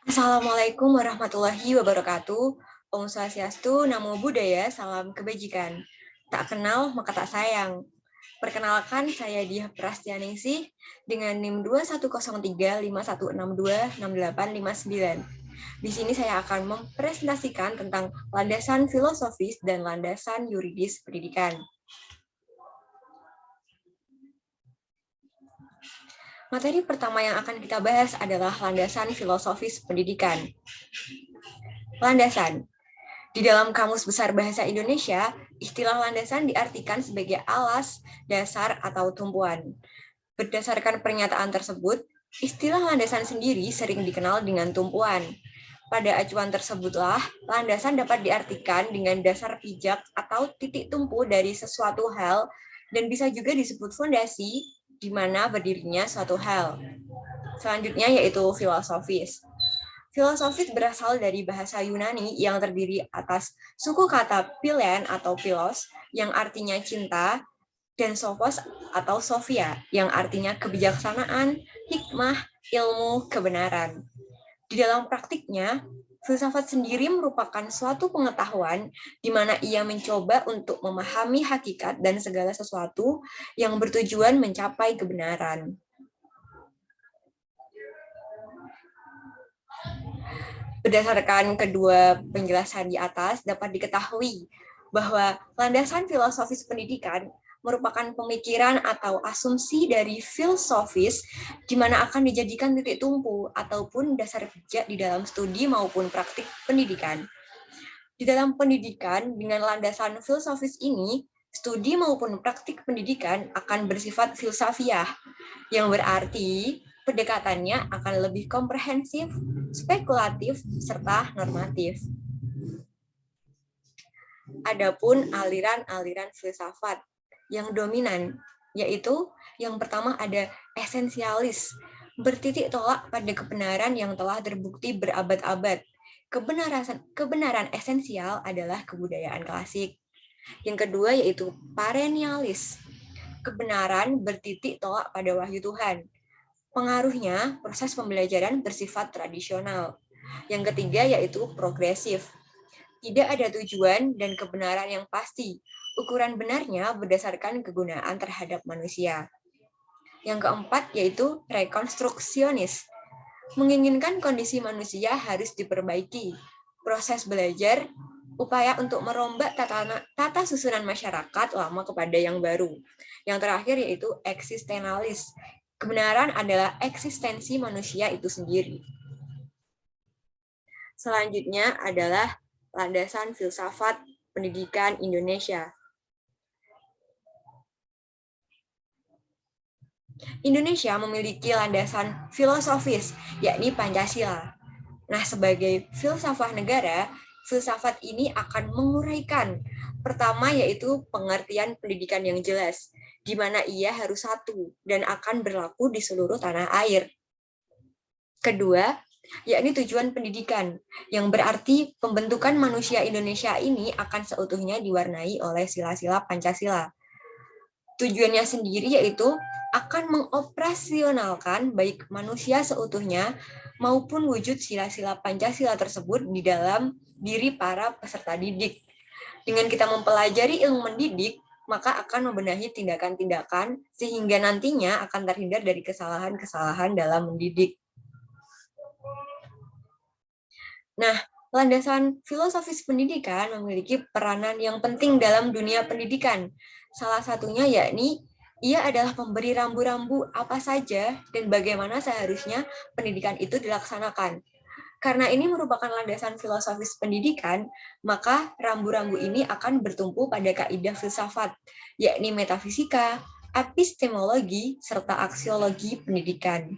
Assalamualaikum warahmatullahi wabarakatuh. Om Swastiastu, Namo Buddhaya, salam kebajikan. Tak kenal maka tak sayang. Perkenalkan, saya Diah Prastianingsih dengan NIM 210351626859. Di sini saya akan mempresentasikan tentang landasan filosofis dan landasan yuridis pendidikan. Materi pertama yang akan kita bahas adalah landasan filosofis pendidikan. Landasan. Di dalam Kamus Besar Bahasa Indonesia, istilah landasan diartikan sebagai alas, dasar, atau tumpuan. Berdasarkan pernyataan tersebut, istilah landasan sendiri sering dikenal dengan tumpuan. Pada acuan tersebutlah, landasan dapat diartikan dengan dasar pijak atau titik tumpu dari sesuatu hal, dan bisa juga disebut fondasi, di mana berdirinya suatu hal. Selanjutnya yaitu filosofis. Filosofis berasal dari bahasa Yunani yang terdiri atas suku kata philein atau philos yang artinya cinta dan sophos atau sophia yang artinya kebijaksanaan, hikmah, ilmu, kebenaran. Di dalam praktiknya, filsafat sendiri merupakan suatu pengetahuan di mana ia mencoba untuk memahami hakikat dan segala sesuatu yang bertujuan mencapai kebenaran. Berdasarkan kedua penjelasan di atas, dapat diketahui bahwa landasan filosofis pendidikan merupakan pemikiran atau asumsi dari filosofis di mana akan dijadikan titik tumpu ataupun dasar pijak di dalam studi maupun praktik pendidikan. Di dalam pendidikan, dengan landasan filosofis ini, studi maupun praktik pendidikan akan bersifat filsafiah, yang berarti pendekatannya akan lebih komprehensif, spekulatif, serta normatif. Adapun aliran-aliran filsafat yang dominan, yaitu yang pertama ada esensialis, bertitik tolak pada kebenaran yang telah terbukti berabad-abad. Kebenaran esensial adalah kebudayaan klasik. Yang kedua yaitu perennialis, kebenaran bertitik tolak pada wahyu Tuhan. Pengaruhnya, proses pembelajaran bersifat tradisional. Yang ketiga yaitu progresif. Tidak ada tujuan dan kebenaran yang pasti. Ukuran benarnya berdasarkan kegunaan terhadap manusia. Yang keempat yaitu rekonstruksionis. Menginginkan kondisi manusia harus diperbaiki. Proses belajar, upaya untuk merombak tata susunan masyarakat lama kepada yang baru. Yang terakhir yaitu eksistenalis. Kebenaran adalah eksistensi manusia itu sendiri. Selanjutnya adalah landasan filsafat pendidikan Indonesia. Indonesia memiliki landasan filosofis, yakni Pancasila. Nah, sebagai filsafat negara, filsafat ini akan menguraikan pertama yaitu pengertian pendidikan yang jelas, di mana ia harus satu dan akan berlaku di seluruh tanah air. Kedua, yakni tujuan pendidikan, yang berarti pembentukan manusia Indonesia ini akan seutuhnya diwarnai oleh sila-sila Pancasila. Tujuannya sendiri yaitu akan mengoperasionalkan baik manusia seutuhnya maupun wujud sila-sila Pancasila tersebut di dalam diri para peserta didik. Dengan kita mempelajari ilmu mendidik, maka akan membenahi tindakan-tindakan sehingga nantinya akan terhindar dari kesalahan-kesalahan dalam mendidik. Nah, landasan filosofis pendidikan memiliki peranan yang penting dalam dunia pendidikan. Salah satunya yakni ia adalah pemberi rambu-rambu apa saja dan bagaimana seharusnya pendidikan itu dilaksanakan. Karena ini merupakan landasan filosofis pendidikan, maka rambu-rambu ini akan bertumpu pada kaidah filsafat, yakni metafisika, epistemologi, serta aksiologi pendidikan.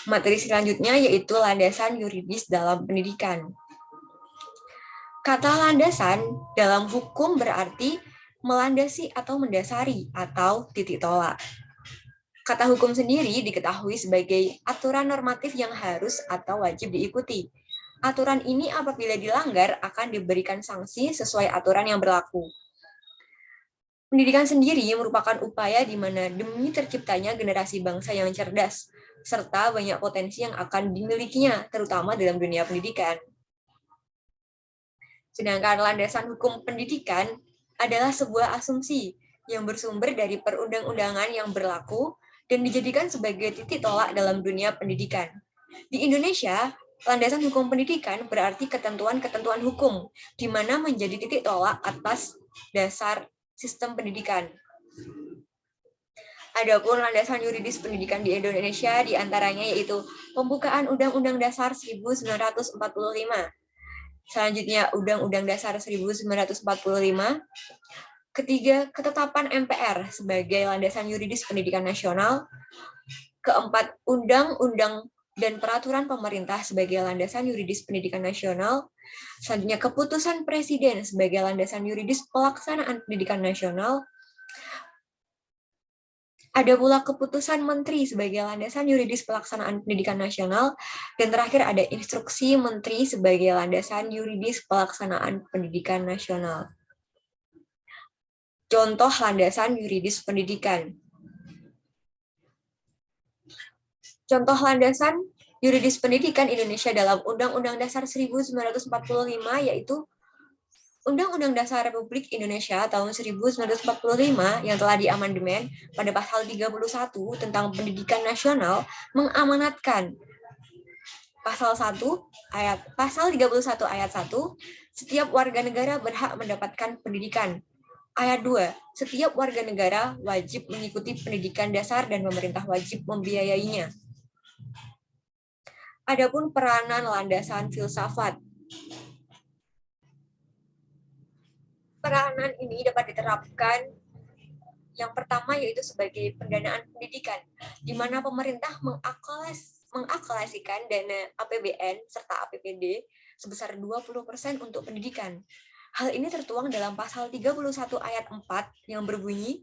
Materi selanjutnya yaitu landasan yuridis dalam pendidikan. Kata landasan dalam hukum berarti melandasi atau mendasari atau titik tolak. Kata hukum sendiri diketahui sebagai aturan normatif yang harus atau wajib diikuti. Aturan ini apabila dilanggar akan diberikan sanksi sesuai aturan yang berlaku. Pendidikan sendiri merupakan upaya di mana demi terciptanya generasi bangsa yang cerdas, serta banyak potensi yang akan dimilikinya, terutama dalam dunia pendidikan. Sedangkan landasan hukum pendidikan adalah sebuah asumsi yang bersumber dari perundang-undangan yang berlaku dan dijadikan sebagai titik tolak dalam dunia pendidikan. Di Indonesia, landasan hukum pendidikan berarti ketentuan-ketentuan hukum, di mana menjadi titik tolak atas dasar sistem pendidikan. Adapun landasan yuridis pendidikan di Indonesia diantaranya yaitu pembukaan Undang-Undang Dasar 1945, selanjutnya Undang-Undang Dasar 1945, ketiga, ketetapan MPR sebagai landasan yuridis pendidikan nasional, keempat, undang-undang dan peraturan pemerintah sebagai landasan yuridis pendidikan nasional, selanjutnya keputusan presiden sebagai landasan yuridis pelaksanaan pendidikan nasional, ada pula keputusan menteri sebagai landasan yuridis pelaksanaan pendidikan nasional, dan terakhir ada instruksi menteri sebagai landasan yuridis pelaksanaan pendidikan nasional. Contoh landasan yuridis pendidikan. Contoh landasan yuridis pendidikan Indonesia dalam Undang-Undang Dasar 1945 yaitu Undang-Undang Dasar Republik Indonesia tahun 1945 yang telah diamandemen pada pasal 31 tentang pendidikan nasional mengamanatkan pasal 31 ayat 1, setiap warga negara berhak mendapatkan pendidikan. Ayat 2, setiap warga negara wajib mengikuti pendidikan dasar dan pemerintah wajib membiayainya. Adapun peranan landasan filsafat. Peranan ini dapat diterapkan yang pertama yaitu sebagai pendanaan pendidikan, di mana pemerintah mengalokasikan dana APBN serta APBD sebesar 20% untuk pendidikan. Hal ini tertuang dalam pasal 31 ayat 4 yang berbunyi,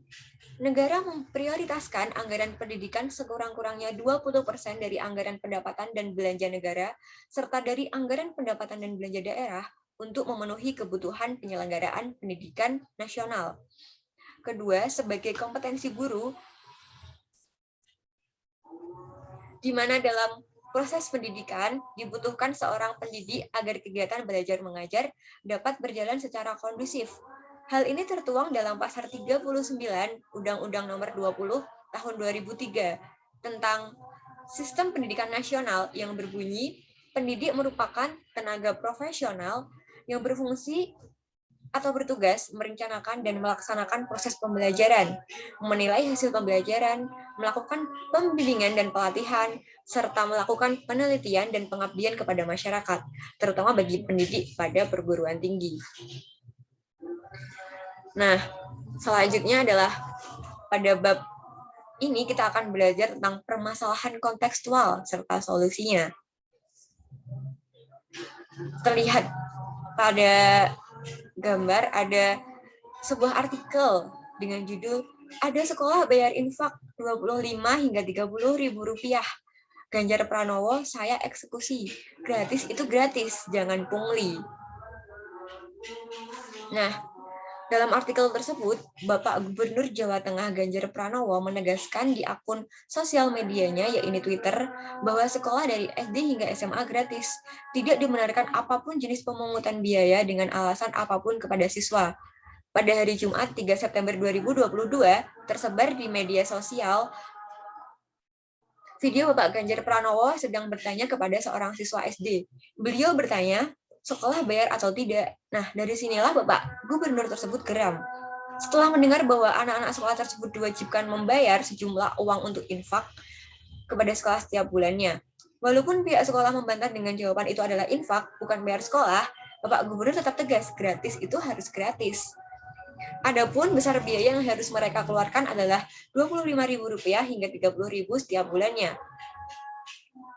negara memprioritaskan anggaran pendidikan sekurang-kurangnya 20% dari anggaran pendapatan dan belanja negara, serta dari anggaran pendapatan dan belanja daerah untuk memenuhi kebutuhan penyelenggaraan pendidikan nasional. Kedua, sebagai kompetensi guru, di mana dalam proses pendidikan dibutuhkan seorang pendidik agar kegiatan belajar mengajar dapat berjalan secara kondusif. Hal ini tertuang dalam pasal 39 Undang-Undang Nomor 20 Tahun 2003 tentang Sistem Pendidikan Nasional yang berbunyi, pendidik merupakan tenaga profesional yang berfungsi atau bertugas merencanakan dan melaksanakan proses pembelajaran, menilai hasil pembelajaran, melakukan pembimbingan dan pelatihan, serta melakukan penelitian dan pengabdian kepada masyarakat, terutama bagi pendidik pada perguruan tinggi. Nah, selanjutnya adalah pada bab ini kita akan belajar tentang permasalahan kontekstual serta solusinya. Terlihat pada gambar ada sebuah artikel dengan judul "Ada sekolah bayar infak 25 hingga 30 ribu rupiah. Ganjar Pranowo saya eksekusi. Gratis itu gratis, jangan pungli." Nah, dalam artikel tersebut, Bapak Gubernur Jawa Tengah Ganjar Pranowo menegaskan di akun sosial medianya, yaitu Twitter, bahwa sekolah dari SD hingga SMA gratis. Tidak dibenarkan apapun jenis pemungutan biaya dengan alasan apapun kepada siswa. Pada hari Jumat 3 September 2022, tersebar di media sosial video Bapak Ganjar Pranowo sedang bertanya kepada seorang siswa SD. Beliau bertanya, sekolah bayar atau tidak? Nah, dari sinilah Bapak Gubernur tersebut geram. Setelah mendengar bahwa anak-anak sekolah tersebut diwajibkan membayar sejumlah uang untuk infak kepada sekolah setiap bulannya. Walaupun pihak sekolah membantah dengan jawaban itu adalah infak, bukan bayar sekolah, Bapak Gubernur tetap tegas, gratis itu harus gratis. Adapun besar biaya yang harus mereka keluarkan adalah Rp25.000 hingga Rp30.000 setiap bulannya.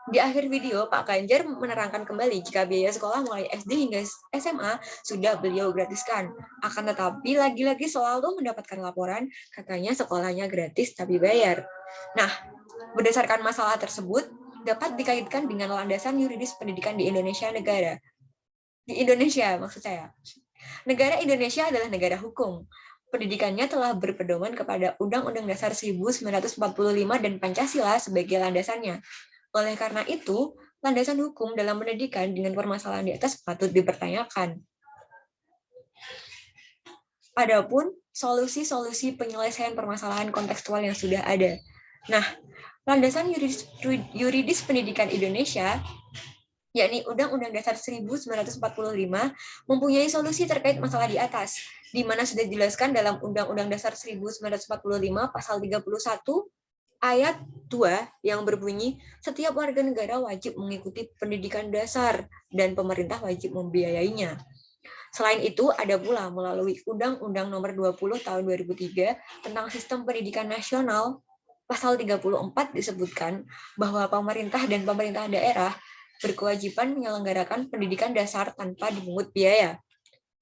Di akhir video, Pak Ganjar menerangkan kembali jika biaya sekolah mulai SD hingga SMA sudah beliau gratiskan. Akan tetapi, lagi-lagi selalu mendapatkan laporan katanya sekolahnya gratis tapi bayar. Nah, berdasarkan masalah tersebut, dapat dikaitkan dengan landasan yuridis pendidikan di Indonesia maksud saya. Negara Indonesia adalah negara hukum. pendidikannya telah berpedoman kepada Undang-Undang Dasar 1945 dan Pancasila sebagai landasannya. Oleh karena itu, landasan hukum dalam pendidikan dengan permasalahan di atas patut dipertanyakan. Adapun solusi-solusi penyelesaian permasalahan kontekstual yang sudah ada. Nah, landasan yuridis pendidikan Indonesia, yakni Undang-Undang Dasar 1945, mempunyai solusi terkait masalah di atas, di mana sudah dijelaskan dalam Undang-Undang Dasar 1945 pasal 31 ayat 2 yang berbunyi, setiap warga negara wajib mengikuti pendidikan dasar dan pemerintah wajib membiayainya. Selain itu, ada pula melalui Undang-Undang Nomor 20 Tahun 2003 tentang Sistem Pendidikan Nasional, pasal 34 disebutkan bahwa pemerintah dan pemerintah daerah berkewajiban menyelenggarakan pendidikan dasar tanpa dipungut biaya.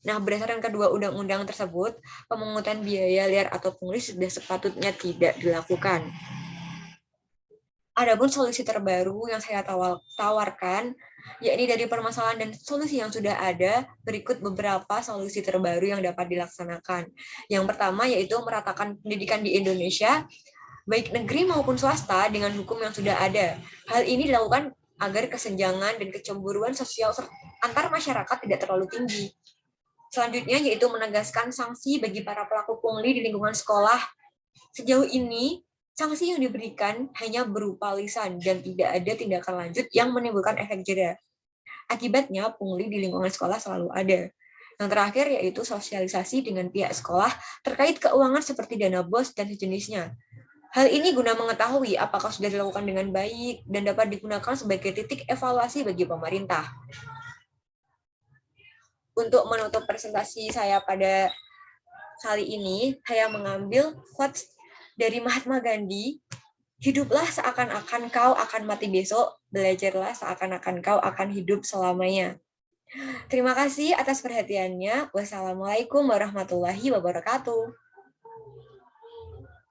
Nah, berdasarkan kedua undang-undang tersebut, pemungutan biaya liar atau pungli sudah sepatutnya tidak dilakukan. Adapun solusi terbaru yang saya tawarkan, yakni dari permasalahan dan solusi yang sudah ada, berikut beberapa solusi terbaru yang dapat dilaksanakan. Yang pertama yaitu meratakan pendidikan di Indonesia, baik negeri maupun swasta, dengan hukum yang sudah ada. Hal ini dilakukan agar kesenjangan dan kecemburuan sosial antar masyarakat tidak terlalu tinggi. Selanjutnya yaitu menegaskan sanksi bagi para pelaku pungli di lingkungan sekolah. Sejauh ini, sanksi yang diberikan hanya berupa lisan dan tidak ada tindakan lanjut yang menimbulkan efek jera. Akibatnya, pungli di lingkungan sekolah selalu ada. Yang terakhir yaitu sosialisasi dengan pihak sekolah terkait keuangan seperti dana BOS dan sejenisnya. Hal ini guna mengetahui apakah sudah dilakukan dengan baik dan dapat digunakan sebagai titik evaluasi bagi pemerintah. Untuk menutup presentasi saya pada kali ini, saya mengambil quotes dari Mahatma Gandhi, hiduplah seakan-akan kau akan mati besok, belajarlah seakan-akan kau akan hidup selamanya. Terima kasih atas perhatiannya. Wassalamualaikum warahmatullahi wabarakatuh.